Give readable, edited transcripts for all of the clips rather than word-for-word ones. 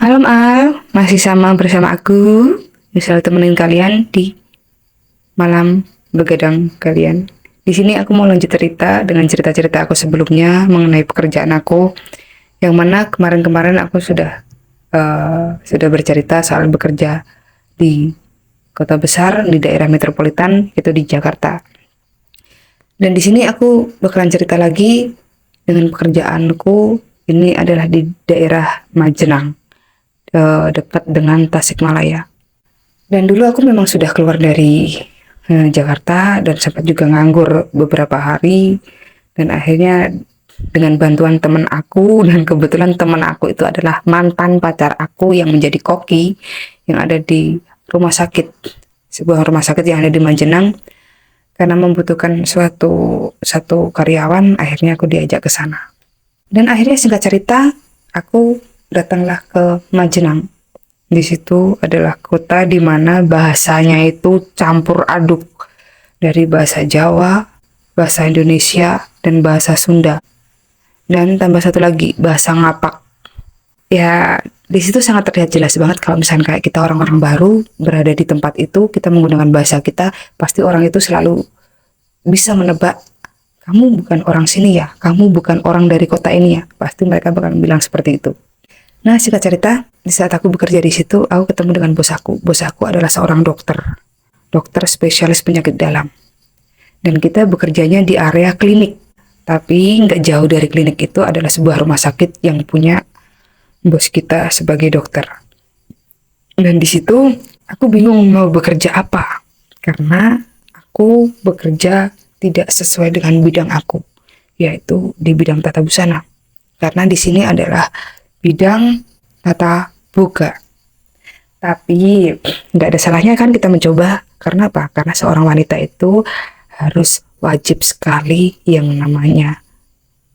Malam Al, masih sama bersama aku. Bisa temenin kalian di malam begadang kalian. Di sini aku mau lanjut cerita dengan cerita-cerita aku sebelumnya mengenai pekerjaan aku, yang mana kemarin-kemarin aku sudah bercerita soal bekerja di kota besar di daerah metropolitan, itu di Jakarta. Dan di sini aku bakalan cerita lagi dengan pekerjaanku. Ini adalah di daerah Majenang, dekat dengan Tasikmalaya. Dan dulu aku memang sudah keluar dari Jakarta dan sempat juga nganggur beberapa hari, dan akhirnya dengan bantuan teman aku dan kebetulan teman aku itu adalah mantan pacar aku yang menjadi koki yang ada di rumah sakit, sebuah rumah sakit yang ada di Majenang. Karena membutuhkan satu karyawan, akhirnya aku diajak ke sana. Dan akhirnya singkat cerita, aku datanglah ke Majenang. Di situ adalah kota di mana bahasanya itu campur aduk dari bahasa Jawa, bahasa Indonesia, dan bahasa Sunda. Dan tambah satu lagi, bahasa Ngapak. Ya, di situ sangat terlihat jelas banget kalau misalnya kayak kita orang-orang baru berada di tempat itu, kita menggunakan bahasa kita, pasti orang itu selalu bisa menebak, kamu bukan orang sini ya, kamu bukan orang dari kota ini ya. Pasti mereka bakal bilang seperti itu. Nah, singkat cerita, di saat aku bekerja di situ, aku ketemu dengan bos aku. Bos aku adalah seorang dokter, dokter spesialis penyakit dalam. Dan kita bekerjanya di area klinik. Tapi nggak jauh dari klinik itu adalah sebuah rumah sakit yang punya bos kita sebagai dokter. Dan di situ aku bingung mau bekerja apa, karena aku bekerja tidak sesuai dengan bidang aku, yaitu di bidang tata busana. Karena di sini adalah bidang tata boga. Tapi nggak ada salahnya kan kita mencoba. Karena apa? Karena seorang wanita itu harus wajib sekali yang namanya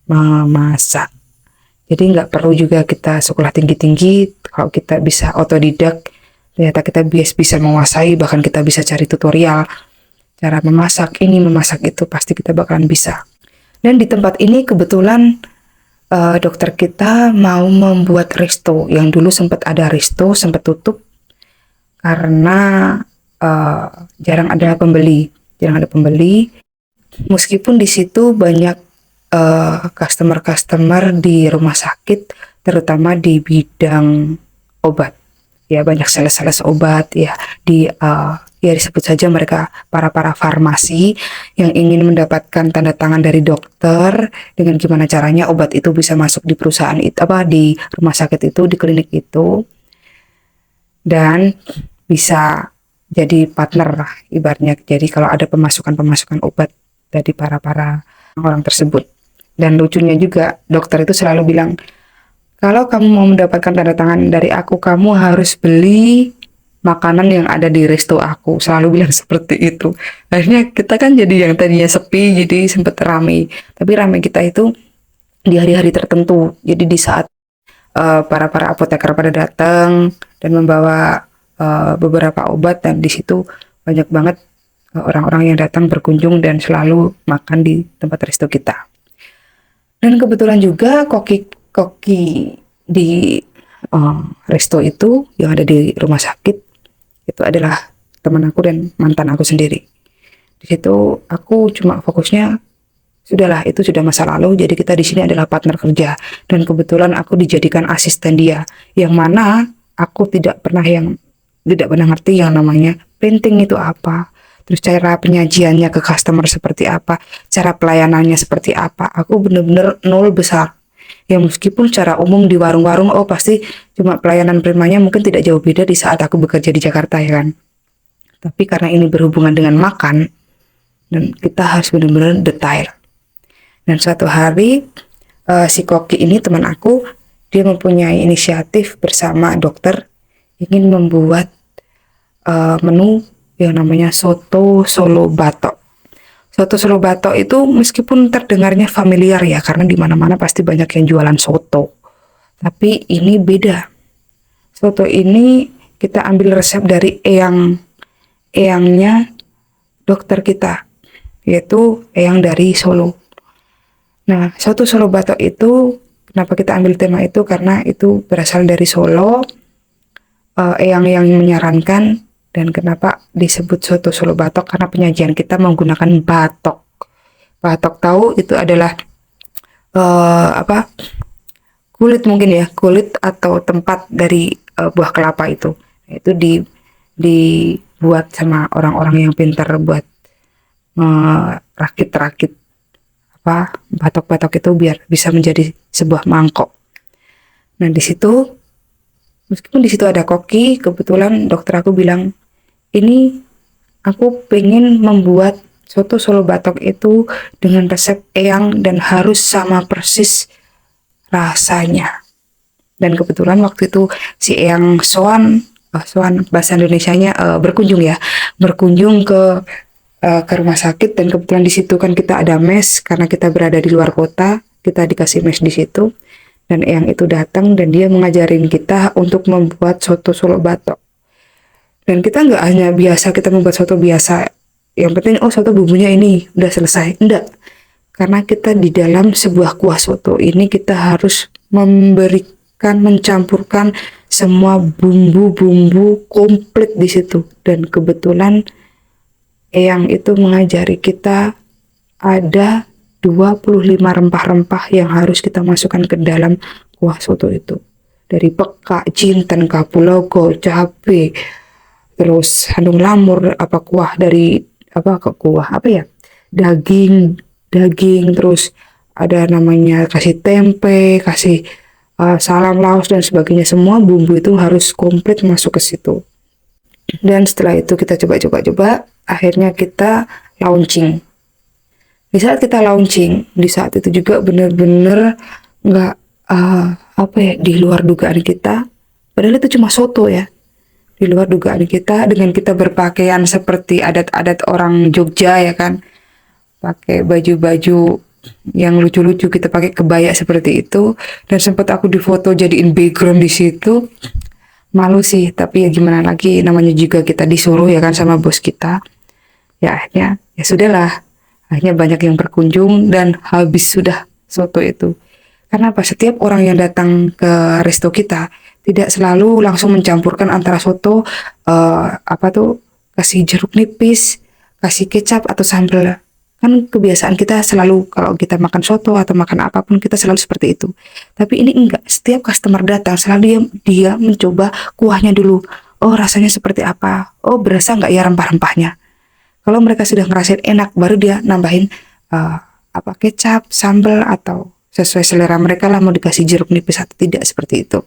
memasak. Jadi nggak perlu juga kita sekolah tinggi-tinggi. Kalau kita bisa otodidak, ternyata kita bisa menguasai, bahkan kita bisa cari tutorial cara memasak ini, memasak itu, pasti kita bakalan bisa. Dan di tempat ini kebetulan dokter kita mau membuat resto. Yang dulu sempat ada resto, sempat tutup karena jarang ada pembeli. Meskipun di situ banyak customer di rumah sakit, terutama di bidang obat. Ya, banyak sales-sales obat ya, ya disebut saja mereka para farmasi yang ingin mendapatkan tanda tangan dari dokter dengan gimana caranya obat itu bisa masuk di perusahaan itu, di rumah sakit itu, di klinik itu, dan bisa jadi partner lah ibaratnya. Jadi kalau ada pemasukan obat dari para orang tersebut. Dan lucunya juga dokter itu selalu bilang, kalau kamu mau mendapatkan tanda tangan dari aku, kamu harus beli makanan yang ada di resto aku. Selalu bilang seperti itu. Akhirnya kita kan jadi yang tadinya sepi, jadi sempet rame. Tapi rame kita itu di hari-hari tertentu. Jadi di saat para apoteker pada datang dan membawa beberapa obat, dan di situ banyak banget orang-orang yang datang berkunjung dan selalu makan di tempat resto kita. Dan kebetulan juga koki di resto itu yang ada di rumah sakit itu adalah teman aku dan mantan aku sendiri. Di situ aku cuma fokusnya, sudahlah itu sudah masa lalu, jadi kita di sini adalah partner kerja. Dan kebetulan aku dijadikan asisten dia, yang mana aku tidak pernah ngerti yang namanya printing itu apa, terus cara penyajiannya ke customer seperti apa, cara pelayanannya seperti apa. Aku bener-bener nol besar. Ya meskipun secara umum di warung-warung, pasti cuma pelayanan primanya mungkin tidak jauh beda di saat aku bekerja di Jakarta ya kan. Tapi karena ini berhubungan dengan makan, dan kita harus benar-benar detail. Dan suatu hari si koki ini teman aku, dia mempunyai inisiatif bersama dokter ingin membuat menu yang namanya soto Solo Batok. Soto Solo Batok itu meskipun terdengarnya familiar ya, karena di mana-mana pasti banyak yang jualan soto. Tapi ini beda. Soto ini kita ambil resep dari eyangnya dokter kita, yaitu eyang dari Solo. Nah, soto Solo Batok itu, kenapa kita ambil tema itu? Karena itu berasal dari Solo, yang menyarankan. Dan kenapa disebut soto Solo Batok? Karena penyajian kita menggunakan batok. Batok tahu itu adalah apa, kulit mungkin ya, kulit atau tempat dari buah kelapa itu. Itu dibuat sama orang-orang yang pintar buat rakit-rakit apa batok-batok itu biar bisa menjadi sebuah mangkok. Nah di situ, meskipun di situ ada koki, kebetulan dokter aku bilang, ini aku pengen membuat soto Solo Batok itu dengan resep Eyang dan harus sama persis rasanya. Dan kebetulan waktu itu si Eyang soan bahasa Indonesianya berkunjung ke rumah sakit. Dan kebetulan di situ kan kita ada mes karena kita berada di luar kota, kita dikasih mes di situ. Dan Eyang itu datang dan dia mengajarin kita untuk membuat soto Solo Batok. Dan kita nggak hanya biasa kita membuat soto biasa, yang penting soto bumbunya ini udah selesai. Enggak, karena kita di dalam sebuah kuah soto ini kita harus mencampurkan semua bumbu-bumbu komplit di situ. Dan kebetulan Eyang itu mengajari kita ada 25 rempah-rempah yang harus kita masukkan ke dalam kuah soto itu. Dari peka, jinten, kapulaga, cabe, terus handung lamur, daging, terus ada namanya kasih tempe, kasih salam laos dan sebagainya. Semua bumbu itu harus komplit masuk ke situ. Dan setelah itu kita coba, akhirnya kita launching. Di saat kita launching, di saat itu juga bener-bener nggak di luar dugaan kita. Padahal itu cuma soto ya. Di luar dugaan kita, dengan kita berpakaian seperti adat-adat orang Jogja ya kan, pakai baju-baju yang lucu-lucu, kita pakai kebaya seperti itu. Dan sempat aku difoto jadiin background di situ. Malu sih, tapi ya gimana lagi, namanya juga kita disuruh ya kan sama bos kita. Ya akhirnya ya sudahlah. Akhirnya banyak yang berkunjung dan habis sudah soto itu. Karena apa? Setiap orang yang datang ke resto kita tidak selalu langsung mencampurkan antara soto kasih jeruk nipis, kasih kecap atau sambal. Kan kebiasaan kita selalu kalau kita makan soto atau makan apapun kita selalu seperti itu. Tapi ini enggak. Setiap customer datang selalu dia mencoba kuahnya dulu. Oh rasanya seperti apa? Oh berasa nggak ya rempah-rempahnya? Kalau mereka sudah ngerasain enak, baru dia nambahin kecap, sambal atau sesuai selera mereka lah, mau dikasih jeruk nipis atau tidak, seperti itu.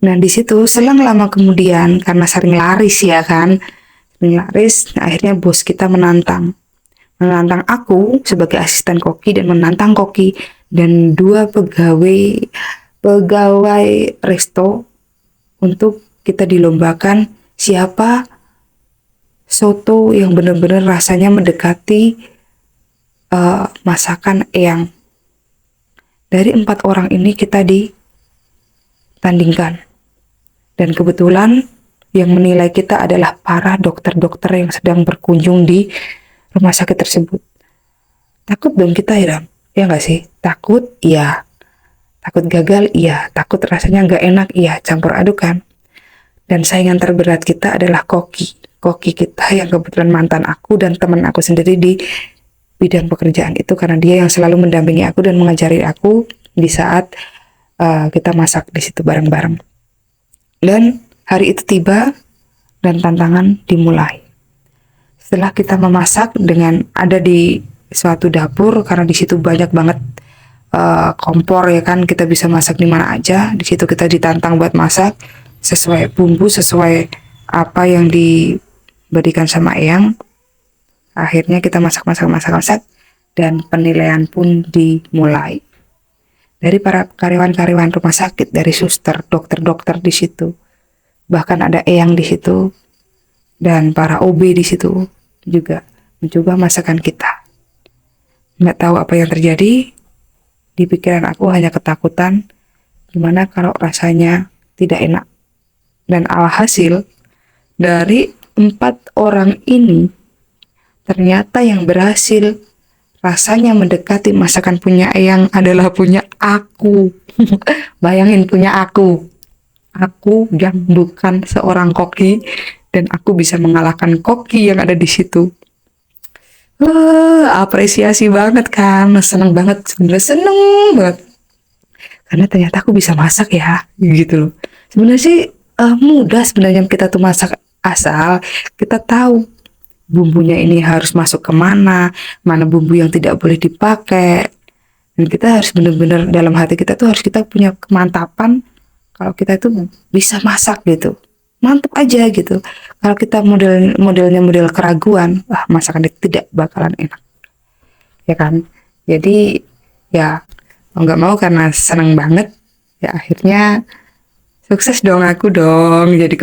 Nah di situ selang lama kemudian, karena sering laris ya kan, akhirnya bos kita menantang aku sebagai asisten koki dan menantang koki dan 2 pegawai resto untuk kita dilombakan siapa soto yang benar-benar rasanya mendekati masakan Eyang. Dari 4 orang ini kita ditandingkan. Dan kebetulan yang menilai kita adalah para dokter-dokter yang sedang berkunjung di rumah sakit tersebut. Takut dong kita ya, ya nggak sih? Takut, iya. Takut gagal, iya. Takut rasanya nggak enak, iya. Campur aduk kan. Dan saingan terberat kita adalah koki kita yang kebetulan mantan aku dan teman aku sendiri di bidang pekerjaan itu, karena dia yang selalu mendampingi aku dan mengajari aku di saat kita masak di situ bareng-bareng. Dan hari itu tiba dan tantangan dimulai. Setelah kita memasak dengan ada di suatu dapur, karena di situ banyak banget kompor ya kan, kita bisa masak di mana aja. Di situ kita ditantang buat masak sesuai bumbu, sesuai apa yang diberikan sama Eyang. Akhirnya kita masak dan penilaian pun dimulai. Dari para karyawan-karyawan rumah sakit, dari suster, dokter-dokter di situ. Bahkan ada Eyang di situ dan para OB di situ juga mencoba masakan kita. Nggak tahu apa yang terjadi. Di pikiran aku hanya ketakutan, gimana kalau rasanya tidak enak. Dan alhasil dari 4 orang ini ternyata yang berhasil rasanya mendekati masakan punya Eyang adalah punya aku. Bayangin, punya aku. aku yang bukan seorang koki dan aku bisa mengalahkan koki yang ada di situ. Apresiasi banget kan, seneng banget, sebenarnya seneng banget. Karena ternyata aku bisa masak ya, gitu loh. Sebenarnya sih mudah sebenarnya kita tuh masak, asal kita tahu bumbunya ini harus masuk ke mana, mana bumbu yang tidak boleh dipakai. Dan kita harus benar-benar dalam hati kita tuh harus kita punya kemantapan kalau kita itu bisa masak gitu. Mantap aja gitu. Kalau kita modelnya model keraguan, wah masakan itu tidak bakalan enak, ya kan? Jadi ya mau nggak mau karena seneng banget, ya akhirnya sukses dong aku dong. Jadi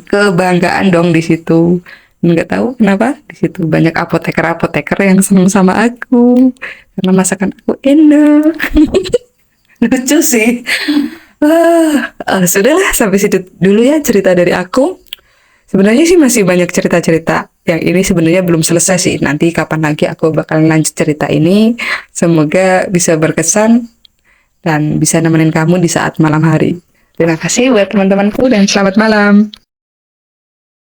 kebanggaan dong di situ. Nggak tahu kenapa di situ banyak apoteker-apoteker yang seneng sama aku karena masakan aku enak. Lucu sih. Sudahlah sampai situ dulu ya cerita dari aku. Sebenarnya sih masih banyak cerita-cerita. Yang ini sebenarnya belum selesai sih. Nanti kapan lagi aku bakal lanjut cerita ini. Semoga bisa berkesan dan bisa nemenin kamu di saat malam hari. Terima kasih buat teman-temanku dan selamat malam.